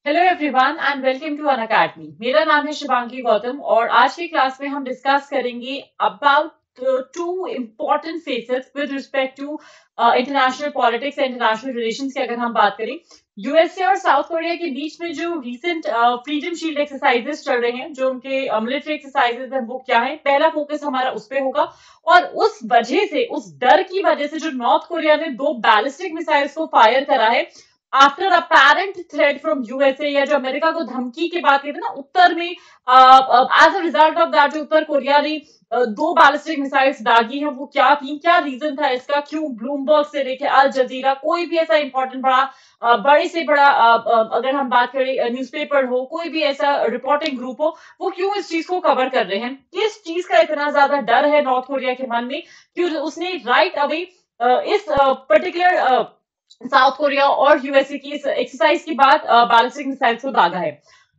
Hello everyone and welcome to Unacademy. मेरा नाम है शिवांगी गौतम और आज की क्लास में हम डिस्कस करेंगे about two important phases with respect to international politics and international relations की अगर हम बात करें। यूएसए और साउथ कोरिया के बीच में जो रिसेंट फ्रीडम शील्ड एक्सरसाइजेस चल रहे हैं, जो उनके मिलिट्री एक्सरसाइजेस हैं, वो क्या है? पहला फोकस हमारा उस पे होगा। और उस वजह से, उस डर की वजह से, जो नॉर्थ कोरिया ने दो बैलिस्टिक मिसाइल्स को फायर करा है after apparent threat from USA, या जो अमेरिका को धमकी की बात कहते हैं ना उत्तर में, as a result of that जो उत्तर कोरिया ने दो बैलिस्टिक मिसाइल्स दागी हैं, वो क्या थी, क्या रीजन था इसका, क्यों ब्लूमबर्ग से लेके अल जजीरा, कोई भी ऐसा इंपॉर्टेंट बड़ा बड़े से बड़ा अगर हम बात करें न्यूज़पेपर हो, कोई भी ऐसा रिपोर्टिंग ग्रुप हो, वो क्यों इस चीज को कवर कर रहे हैं? किस चीज का इतना ज्यादा डर है नॉर्थ कोरिया के मन में कि उसने राइट अवे इस पर्टिकुलर साउथ कोरिया और यूएसए की इस एक्सरसाइज की बात बैलिस्टिक मिसाइल्स को दागा है?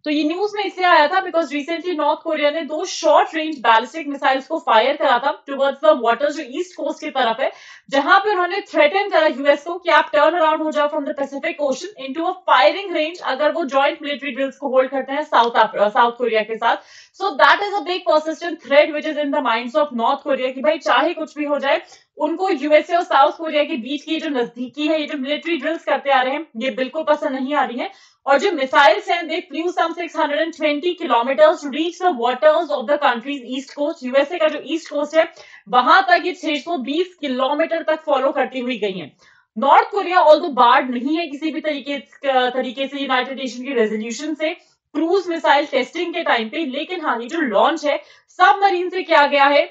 तो ये न्यूज में इसलिए आया था बिकॉज रिसेंटली नॉर्थ कोरिया ने दो शॉर्ट रेंज बैलिस्टिक मिसाइल्स को फायर करा था टुवर्ड्स द वाटर, जो ईस्ट कोस्ट की तरफ है, जहां पे उन्होंने थ्रेटन करा यूएस को कि आप टर्न अराउंड हो जाओ from the Pacific ocean into a firing range अगर वो जॉइंट मिलिट्री ड्रिल्स को होल्ड करते हैं साउथ कोरिया के साथ। So that is a big persistent threat which is in the minds of north Korea कि भाई चाहे कुछ भी हो जाए, उनको यूएसए और साउथ कोरिया के बीच की जो नजदीकी है, ये जो मिलिट्री ड्रिल्स करते आ रहे हैं, ये बिल्कुल पसंद नहीं आ रही है। और जो मिसाइल्स हैं, they flew some 620 kilometres to reach the waters of the countries east coast. USA का जो ईस्ट कोस्ट है, वहां तक ये 620 किलोमीटर तक फॉलो करती हुई गई है। नॉर्थ कोरिया ऑल्दो बार्ड नहीं है किसी भी तरीके से यूनाइटेड नेशन की रेजोल्यूशन से क्रूज मिसाइल टेस्टिंग के टाइम पे, लेकिन हाँ, ये जो लॉन्च है सबमरीन से किया गया है,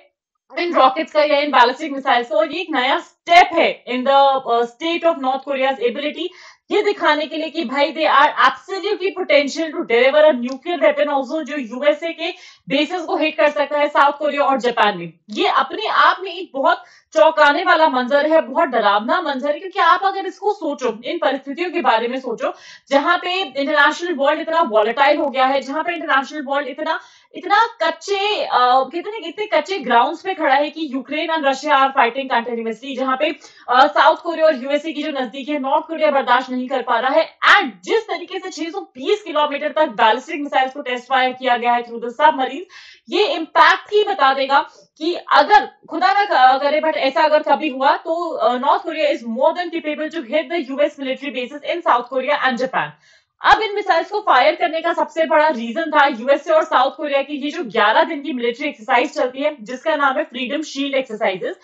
इन रॉकेट्स का या इन बैलिस्टिक मिसाइल्स का, और ये एक नया स्टेप है in the state of North Korea's ability, ये दिखाने के लिए कि भाई they are absolutely potential to deliver a nuclear weapon also, जो यूएसए के बेसिस को हिट कर सकता है साउथ कोरिया और जापान में। ये अपने आप में एक बहुत चौंकाने वाला मंजर है, बहुत डरावना मंजर है, क्योंकि आप अगर इसको सोचो, इन परिस्थितियों के बारे में सोचो, जहां पे इंटरनेशनल वर्ल्ड इतना वॉलेटाइल हो गया है, जहां पे इंटरनेशनल वर्ल्ड इतना इतना कच्चे कहते हैं इतने कच्चे ग्राउंड्स पे खड़ा है कि Ukraine and Russia are fighting continuously, जहां पे साउथ कोरिया और यूएसए की जो नजदीक है, नॉर्थ कोरिया बर्दाश्त नहीं कर पा रहा है। एंड जिस तरीके से 620 किलोमीटर तक बैलिस्टिक मिसाइल्स को टेस्ट फायर किया गया है थ्रू द सबमरीन, ये इम्पैक्ट ही बता देगा कि अगर खुदा ना करे बट ऐसा अगर कभी हुआ तो North Korea is more than capable to hit the US military bases in South Korea and Japan. अब इन मिसाइल्स को फायर करने का सबसे बड़ा रीजन था यूएसए और साउथ कोरिया की ये जो 11 दिन की मिलिट्री एक्सरसाइज चलती है, जिसका नाम है फ्रीडम शील्ड एक्सरसाइजेस।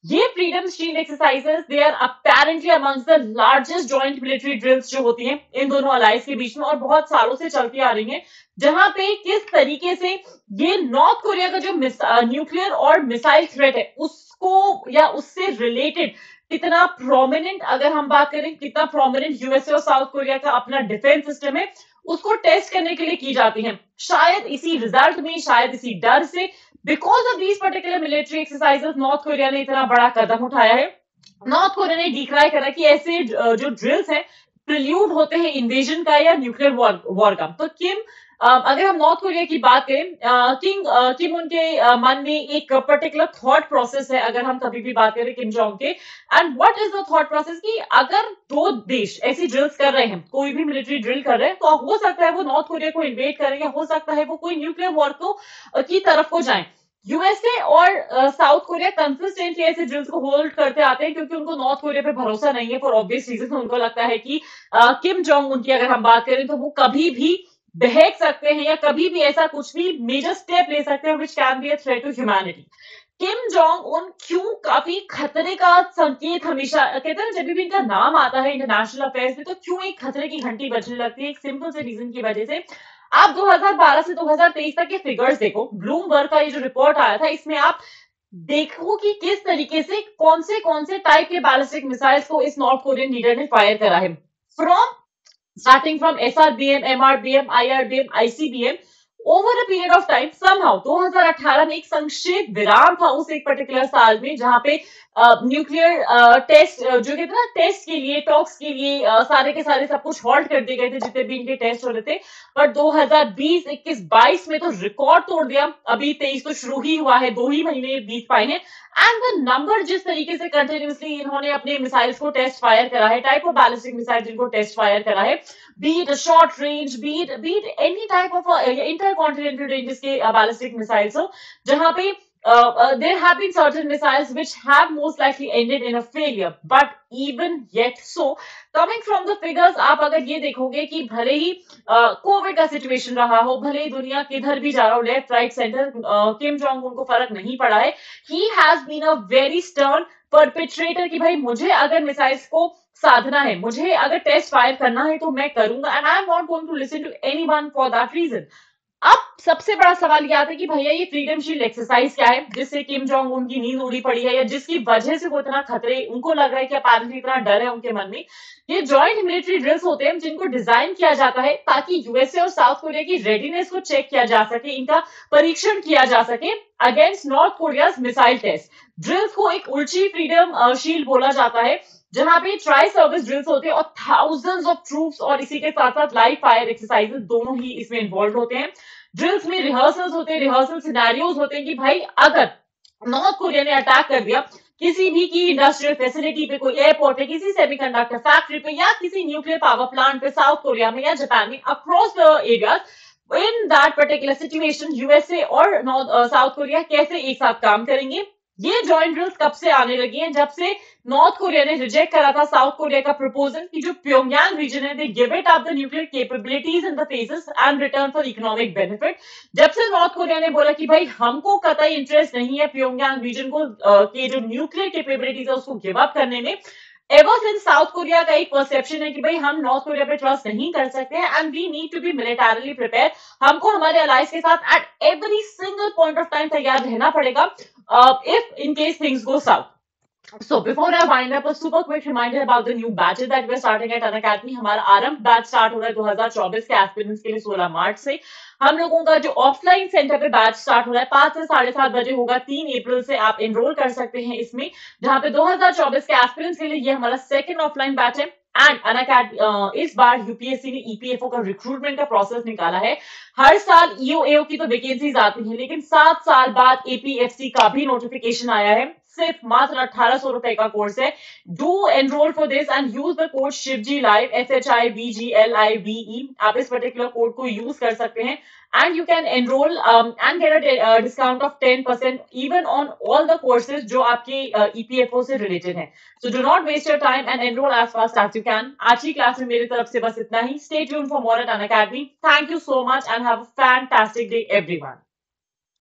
ये Freedom Shield exercises they are apparently amongst the largest joint military drills जो होती हैं इन दोनों अलाइज के बीच में, और बहुत सालों से चलती आ रही हैं, जहां पे किस तरीके से ये नॉर्थ कोरिया का जो न्यूक्लियर और मिसाइल थ्रेट है उसको या उससे रिलेटेड कितना प्रोमिनेंट, अगर हम बात करें कितना प्रोमिनेंट यूएसए और साउथ कोरिया का अपना डिफेंस सिस्टम है, उसको टेस्ट करने के लिए की जाती है। शायद इसी रिजल्ट में, शायद इसी डर से, because of these particular military exercises, north Korea ने इतना बड़ा कदम उठाया है। नॉर्थ कोरिया ने डिक्राई करा कि ऐसे जो ड्रिल्स हैं प्रिल्यूड होते हैं इन्वेजन का या न्यूक्लियर वॉर का। तो किम, अगर हम नॉर्थ कोरिया की बात करें, किम उनके मन में एक पर्टिकुलर थॉट प्रोसेस है, अगर हम कभी भी बात करें किम जोंग के। And what is the thought process कि अगर दो देश ऐसी ड्रिल्स कर रहे हैं, कोई भी मिलिट्री ड्रिल कर रहे हैं, तो हो सकता है वो नॉर्थ कोरिया को इन्वेड करें, या हो सकता है वो कोई न्यूक्लियर वॉर को की तरफ को जाए। यूएसए और साउथ कोरिया कंसिस्टेंटली ऐसे ड्रिल्स को होल्ड करते आते हैं, क्योंकि उनको नॉर्थ कोरिया पे भरोसा नहीं है फॉर ऑब्वियस रीजन। उनको लगता है कि किम जोंग उनकी अगर हम बात करें तो वो कभी भी बहक सकते हैं, या कभी भी ऐसा कुछ भी मेजर स्टेप ले सकते हैं which can be a threat to humanity. Kim Jong Un क्यों काफी खतरे का संकेत हमेशा कहते हैं, जब भी इनका नाम आता है इंटरनेशनल अफेयर्स में, तो क्यों एक खतरे की घंटी बजने लगती है? एक सिंपल से रीजन की वजह से। आप 2012 से 2023 तक के फिगर्स देखो, ब्लूमबर्ग का ये जो रिपोर्ट आया था, इसमें आप देखो कि किस तरीके से कौन से टाइप के बैलिस्टिक मिसाइल्स को इस नॉर्थ कोरियन लीडर ने फायर करा है। From starting from SRBM, MRBM, IRBM, ICBM, over a period of time somehow 2018 में एक संक्षेप विराम था उस एक पर्टिकुलर साल में, जहां पे न्यूक्लियर टेस्ट जो कहते हैं ना, टेस्ट के लिए, टॉक्स के लिए सारे के सारे सब कुछ हॉल्ट कर दिए गए थे, जितने भी इनके टेस्ट हो रहे थे। बट 2020, 21, 22 में तो रिकॉर्ड तोड़ दिया। अभी 23 तो शुरू ही हुआ है, 2 ही महीने बीत पाए हैं, एंड द नंबर जिस तरीके से कंटिन्यूसली इन्होंने अपने मिसाइल्स को टेस्ट फायर करा है, टाइप ऑफ बैलिस्टिक मिसाइल जिनको टेस्ट फायर करा है, be it short range, be it any type of intercontinental ranges के बैलिस्टिक मिसाइल्स हो, जहां पे there have been certain missiles which have most likely ended in a failure, but even yet so, coming from the figures, आप अगर ये देखोगे कि भले ही कोविड का सिचुएशन रहा हो, भले ही दुनिया किधर भी जा रहा हो, left right centre, Kim Jong उनको फर्क नहीं पड़ा है। He has been a very stern perpetrator कि भाई मुझे अगर मिसाइल्स को साधना है, मुझे अगर टेस्ट फायर करना है तो मैं करूंगा, and I am not going to listen to anyone for that reason. अब सबसे बड़ा सवाल ये आता है कि भैया ये फ्रीडम शील्ड एक्सरसाइज क्या है, जिससे किम जोंग उन की नींद उड़ी पड़ी है, या जिसकी वजह से वो इतना खतरे उनको लग रहा है कि अपेरेंटली इतना डर है उनके मन में। ये जॉइंट मिलिट्री ड्रिल्स होते हैं जिनको डिजाइन किया जाता है ताकि यूएसए और साउथ कोरिया की रेडीनेस को चेक किया जा सके, इनका परीक्षण किया जा सके against North Korea's missile test. Drills को एक उल्ची फ्रीडम शील्ड बोला जाता है, जहां पे ट्राई सर्विस ड्रिल्स होते हैं और थाउजेंड्स ऑफ ट्रूप्स और इसी के साथ साथ लाइव फायर एक्सरसाइजेस दोनों ही इसमें इन्वॉल्व होते हैं। ड्रिल्स में रिहर्सल्स होते हैं, रिहर्सल सिनेरियोज होते हैं कि भाई अगर नॉर्थ कोरिया ने अटैक कर दिया किसी भी की इंडस्ट्रियल फैसिलिटी पे, कोई एयरपोर्ट पे, किसी सेमीकंडक्टर फैक्ट्री पे, या किसी न्यूक्लियर पावर प्लांट पे साउथ कोरिया में या जापान में, across the areas, in that particular situation USA और साउथ कोरिया कैसे एक साथ काम करेंगे। ये जॉइंट ड्रिल्स कब से आने लगी हैं? जब से नॉर्थ कोरिया ने रिजेक्ट करा था साउथ कोरिया का प्रपोजल कि जो प्योंगयांग रीजन है, they give it up the nuclear capabilities in the phases and return for economic benefit. जब से नॉर्थ कोरिया ने बोला कि भाई हमको कतई इंटरेस्ट नहीं है प्योंगयांग रीजन को के जो न्यूक्लियर कैपेबिलिटीज है उसको गिव अप करने में, एवर सिंस साउथ कोरिया का एक परसेप्शन है कि भाई हम नॉर्थ कोरिया पे ट्रस्ट नहीं कर सकते हैं, and we need to be militarily prepare. हमको हमारे अलाइज के साथ at every single point of time तैयार रहना पड़ेगा if in case things go south. So before I wind up, a super quick reminder about the new batches that we're starting at Unacademy. हमारा आरंभ batch start हो रहा है 2024 के aspirants के लिए 16 मार्च से। हम लोगों का जो ऑफलाइन सेंटर पे बैच स्टार्ट हो रहा है 5 से 7:30 बजे होगा, 3 अप्रैल से आप एनरोल कर सकते हैं इसमें, जहां पे 2024 के एस्पिरेंट्स के लिए ये हमारा सेकंड ऑफलाइन बैच है। एंड अनअकैडमी इस बार यूपीएससी ने ईपीएफओ का रिक्रूटमेंट का प्रोसेस निकाला है। हर साल ईओ की तो वैकेंसीज आती हैं, लेकिन 7 साल बाद एपीएफसी का भी नोटिफिकेशन आया है। सिर्फ मात्र 1800 रुपए का कोर्स है। Do enrol for this and use the code Shivji live, SHIVGLIVE। आप इस पर्टिकुलर कोड को यूज कर सकते हैं and you can enroll and get a discount of 10% even on all the courses जो आपके EPFO से related हैं। So do not waste your time and enroll as fast as you can। आज की क्लास में मेरी तरफ से बस इतना ही। Stay tuned for more at Unacademy। Thank you so much and have a fantastic day everyone।